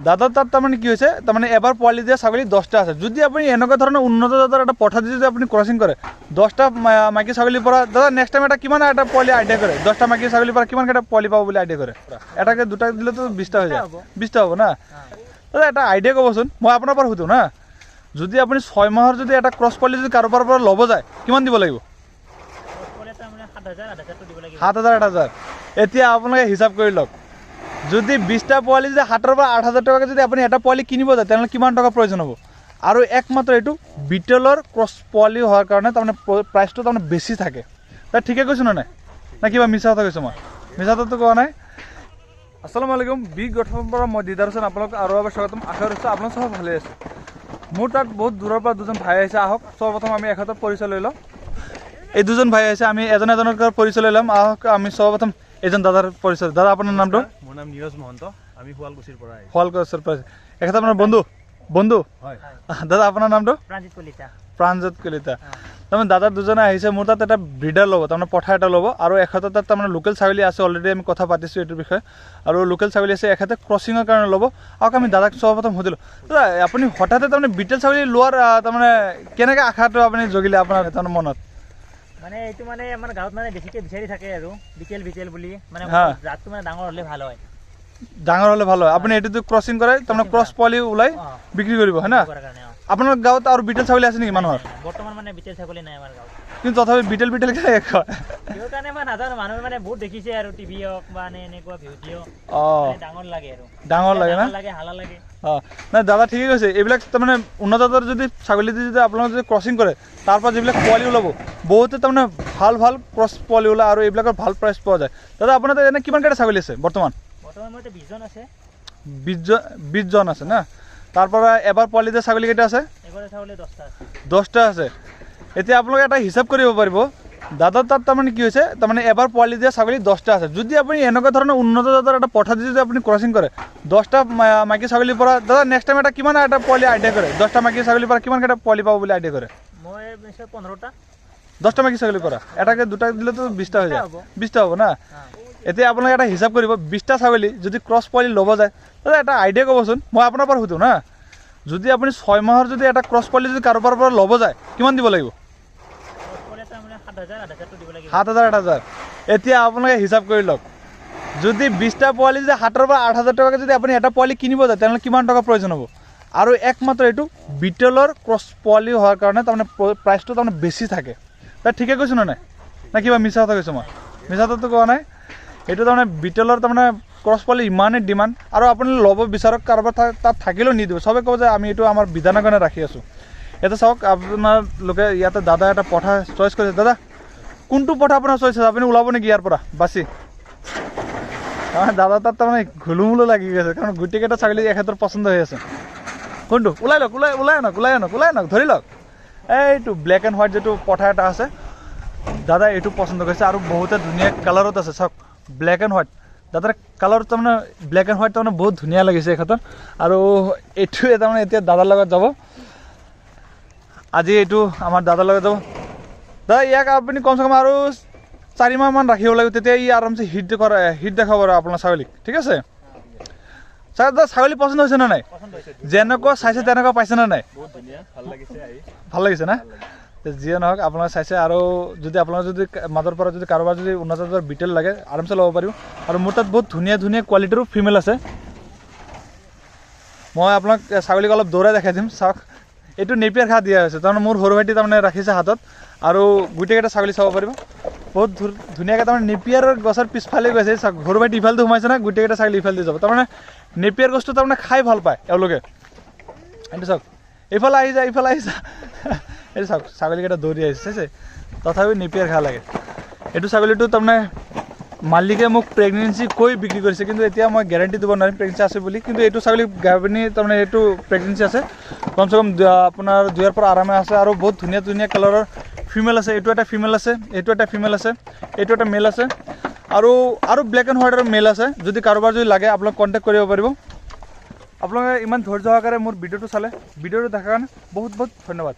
দাদাৰ তাত তাৰমানে কি হৈছে তাৰমানে এবাৰ পোৱালি দিয়া ছাগলী 10টা আছে। যদি আপুনি এনেকুৱা ধৰণৰ উন্নত জাতৰ এটা পদ্ধতি যদি আপুনি ক্ৰচিং কৰে 10টা মাইকী ছাগলীৰ পৰা দাদা নেক্সট টাইম এটা কিমান এটা পোৱালি আইডিয়া কৰে 10টা মাইকী ছাগলীৰ পৰা কিমান কেইটা পোৱালি পাব বুলি আইডিয়া কৰে? এটাকে দুটা দিলেতো 20টা হৈ যায়, 20টা হ'ব না। দাদা এটা আইডিয়া ক'বচোন, মই আপোনাৰ পৰা সুধোঁ না। যদি আপুনি 6 মাহৰ যদি এটা ক্ৰছ পোৱালি যদি কাৰোবাৰ পৰা ল'ব যায় কিমান দিব লাগিব? 7,000 8,000। এতিয়া আপোনালোকে হিচাপ কৰি লওক, যদি 20টা পোৱালি যদি 7,000 পৰা 8,000 টকাকৈ যদি আপুনি এটা পোৱালি কিনিব যায় তেনেহ'লে কিমান টকা প্ৰয়োজন হ'ব? আৰু একমাত্ৰ এইটো বিটেলৰ ক্ৰছ পোৱালি হোৱাৰ কাৰণে তাৰমানে প্ৰাইচটো তাৰমানে বেছি থাকে। তাই ঠিকে কৈছোঁ নে নাই, না কিবা মিছা কথা কৈছোঁ? মই মিছা কথাটো কোৱা নাই। আসসালামু আলাইকুম, বিগ গঠনৰ পৰা মই দিদাৰ হোসেন আপোনালোক আৰু এবাৰ স্বাগতম। আশা কৰিছোঁ আপোনালোক চব ভালে আছে। মোৰ তাত বহুত দূৰৰ পৰা দুজন ভাই আহিছে। আহক সৰ্বপ্ৰথম আমি এখেতৰ পৰিচয় লৈ লওঁ। এই দুজন ভাই আহিছে, আমি এজনৰ পৰিচয় লৈ ল'ম। আহক আমি সৰ্বপ্ৰথম এজন দাদাৰ পৰিচয়। দাদা আপোনাৰ নামটো? মোৰ নাম নীৰজ মহন্ত, আমি শুৱালকুছিৰ পৰা আহিছোঁ। শুৱালকুছিৰ পৰা। এখেত আপোনাৰ বন্ধু হয়। দাদা আপোনাৰ নামটো? প্ৰাঞ্জত কলিতা। তাৰমানে দাদা দুজনে আহিছে মোৰ তাত এটা ব্ৰিডাৰ ল'ব, তাৰমানে পঠা এটা ল'ব। আৰু এখেতৰ তাত তাৰমানে লোকেল ছাগলী আছে, অলৰেডি আমি কথা পাতিছোঁ এইটোৰ বিষয়ে। আৰু লোকেল ছাগলী আছে, এখেতে ক্ৰচিঙৰ কাৰণে ল'ব। আৰু আমি দাদাক সৰ্বপ্ৰথম সুধিলোঁ, দাদা আপুনি হঠাতে তাৰমানে বিটেল ছাগলী লোৱাৰ তাৰমানে কেনেকৈ আশাটো আপুনি জগিলে আপোনাৰ তাৰমানে মনত? মানে এইটো মানে আমাৰ গাঁৱত মানে বেছিকৈ বিচাৰি থাকে আৰু বিটেল বুলি মানে জাতটো মানে ডাঙৰ হ'লে ভাল হয়। ডাঙৰ হ'লে ভাল হয়। আপুনি এইটোতো ক্ৰচিং কৰে তাৰমানে ক্ৰছ পোৱালি ওলাই বিক্ৰী কৰিব, হয় না? আপোনাৰ গাঁৱত আৰু বিটেল ছাগলী আছে নেকি মানুহৰ? বৰ্তমান মানে বিটেল ছাগলী নাই আমাৰ গাঁৱত, কিন্তু তথাপি বিটেল কেনেকৈ কয়? কিহৰ কাৰণে মই নাজানো, মানুহে মানে বহুত দেখিছে আৰু টিভি হওক বা এনেকুৱা ভিডিঅ'। ডাঙৰ লাগে আৰু ডাঙৰ লাগে না, হালা লাগে। নাই দাদা ঠিকেই কৈছে। এইবিলাক তাৰমানে উন্নত জাতৰ যদি ছাগলী যদি আপোনালোকে যদি ক্ৰচিং কৰে তাৰ পৰা যিবিলাক পোৱালি ওলাব বহুতে তাৰমানে ভাল ক্ৰছ পোৱালি ওলায় আৰু এইবিলাকৰ ভাল প্ৰাইচ পোৱা যায়। দাদা আপোনাৰ তাত এনে কিমান কেইটা ছাগলী আছে বৰ্তমান? মোৰ 20জন আছে। 20জন আছে না? তাৰ পৰা এবাৰ পোৱালি দিয়া ছাগলী কেইটা আছে? 10টা আছে। এতিয়া আপোনালোকে এটা হিচাপ কৰিব পাৰিব, দাদাৰ তাত তাৰমানে কি হৈছে তাৰমানে এবাৰ পোৱালি দিয়া ছাগলী 10টা আছে। যদি আপুনি এনেকুৱা ধৰণৰ উন্নত জাতৰ এটা পদ্ধতি যদি আপুনি ক্ৰচিং কৰে 10টা মাইকী ছাগলীৰ পৰা দাদা নেক্সট টাইম এটা কিমান এটা পোৱালি আইডিয়া কৰে 10টা মাইকী ছাগলীৰ পৰা কিমান কেইটা পোৱালি পাব বুলি আইডিয়া কৰে? মই 15টা। 10টা মাইকী ছাগলীৰ পৰা এটাকে দুটা দিলেতো 20টা হৈ যায়, 20টা হ'ব না? এতিয়া আপোনালোকে এটা হিচাপ কৰিব, 20টা ছাগলী যদি ক্ৰছ পোৱালি ল'ব যায় দাদা এটা আইডিয়া ক'বচোন, মই আপোনাৰ পৰা সুধোঁ না। যদি আপুনি 6 মাহৰ যদি এটা ক্ৰছ পোৱালি যদি কাৰোবাৰ পৰা ল'ব যায় কিমান দিব লাগিব? 7,000 8,000। এতিয়া আপোনালোকে হিচাপ কৰি লওক, যদি 20টা পোৱালি যদি 7,000 পৰা 8,000 টকাকৈ যদি আপুনি এটা পোৱালি কিনিব যায় তেনেহ'লে কিমান টকা প্ৰয়োজন হ'ব? আৰু একমাত্ৰ এইটো বিটেলৰ ক্ৰছ পোৱালি হোৱাৰ কাৰণে তাৰমানে প্ৰাইচটো তাৰমানে বেছি থাকে। তাই ঠিকে কৈছোঁ নে নাই, না কিবা মিছা কথা কৈছোঁ? মই মিছা কথাটো কোৱা নাই। এইটো তাৰমানে বিটেলৰ তাৰমানে ক্ৰছ পোৱালি ইমানেই ডিমাণ্ড, আৰু আপুনি ল'ব বিচাৰক কাৰোবাৰ তাত থাকিলেও নিদিব, চবে ক'ব যে আমি এইটো আমাৰ বিধানৰ কাৰণে ৰাখি আছোঁ। এতিয়া চাওক আপোনালোকে ইয়াতে দাদা এটা পঠা চইচ কৰিছে। দাদা কোনটো পঠা আপোনাৰ চইচ আছে, আপুনি ওলাব নেকি ইয়াৰ পৰা বাচি? তাৰমানে দাদা তাত তাৰমানে ঘুলুমুলু লাগি গৈছে, কাৰণ গোটেইকেইটা ছাগলী এখেতৰ পচন্দ হৈ আছে। কোনটো ওলাই লওক, ওলাই আনক ধৰি লওক। এইটো ব্লেক এণ্ড হোৱাইট যিটো পঠা এটা আছে দাদা এইটো পচন্দ কৰিছে, আৰু বহুতে ধুনীয়া কালাৰত আছে। চাওক ব্লেক এণ্ড হোৱাইট, দাদাৰ কালাৰ তাৰমানে ব্লেক এণ্ড হোৱাইট তাৰমানে বহুত ধুনীয়া লাগিছে এখেতৰ। আৰু এইটোৱে তাৰমানে এতিয়া দাদাৰ লগত যাব, আজি এইটো আমাৰ দাদাৰ লগত যাব। দাদা ইয়াক আপুনি কমচে কম আৰু 4 মাহমান ৰাখিব লাগিব, তেতিয়া ই আৰামছে হিট দেখাব আৰু আপোনাৰ ছাগলীক। ঠিক আছে দাদা, ছাগলী পচন্দ হৈছে নে নাই? যেনেকুৱা চাইছে তেনেকুৱা পাইছে নে নাই? ভাল লাগিছে না? যিয়ে নহওক আপোনালোকে চাইছে, আৰু যদি আপোনালোকে যদি মাজৰ পৰা যদি কাৰোবাৰ যদি উন্নত জাতৰ বিটেল লাগে আৰামছে ল'ব পাৰিব। আৰু মোৰ তাত বহুত ধুনীয়া কোৱালিটিৰো ফিমেল আছে। মই আপোনাক ছাগলীক অলপ দৌৰাই দেখাই দিম। চাওক এইটো নেপিয়াৰ ঘাঁহ দিয়া হৈছে, তাৰমানে মোৰ সৰু ভাইটি তাৰমানে ৰাখিছে হাতত, আৰু গোটেইকেইটা ছাগলী চাব পাৰিব। বহুত ধুনীয়াকৈ তাৰমানে নেপিয়াৰৰ গছৰ পিছফালে গৈছে। চাওক সৰু ভাইটি ইফালটো সোমাইছে না, গোটেইকেইটা ছাগলী ইফালে যাব। তাৰমানে নেপিয়াৰ গছটো তাৰমানে খাই ভাল পায় এওঁলোকে। এইটো চাওক ইফালে আহি যা এইটো চাওক ছাগলীকেইটা দৌৰি আহিছে, চাইছে? তথাপি নেপিয়াৰ ঘাঁহ লাগে। এইটো ছাগলীটো তাৰমানে মালিকে মোক প্ৰেগনেঞ্চি কৈ বিক্ৰী কৰিছে, কিন্তু এতিয়া মই গেৰাণ্টি দিব নোৱাৰিম প্ৰেগনেঞ্চি আছে বুলি। কিন্তু এইটো ছাগলী গাভিনী তাৰমানে এইটো প্ৰেগনেঞ্চি আছে, কমচে কম আপোনাৰ 2 পৰা আৰামে আছে। আৰু বহুত ধুনীয়া কালাৰৰ ফিমেল আছে। এইটো এটা ফিমেল আছে, এইটো এটা ফিমেল আছে, এইটো এটা মেল আছে, আৰু ব্লেক এণ্ড হোৱাইটৰ মেল আছে। যদি কাৰোবাৰ যদি লাগে আপোনাক কণ্টেক্ট কৰিব পাৰিব। আপোনালোকে ইমান ধৈৰ্য সহকাৰে মোৰ ভিডিঅ'টো চালে, ভিডিঅ'টো দেখাৰ কাৰণে বহুত ধন্যবাদ।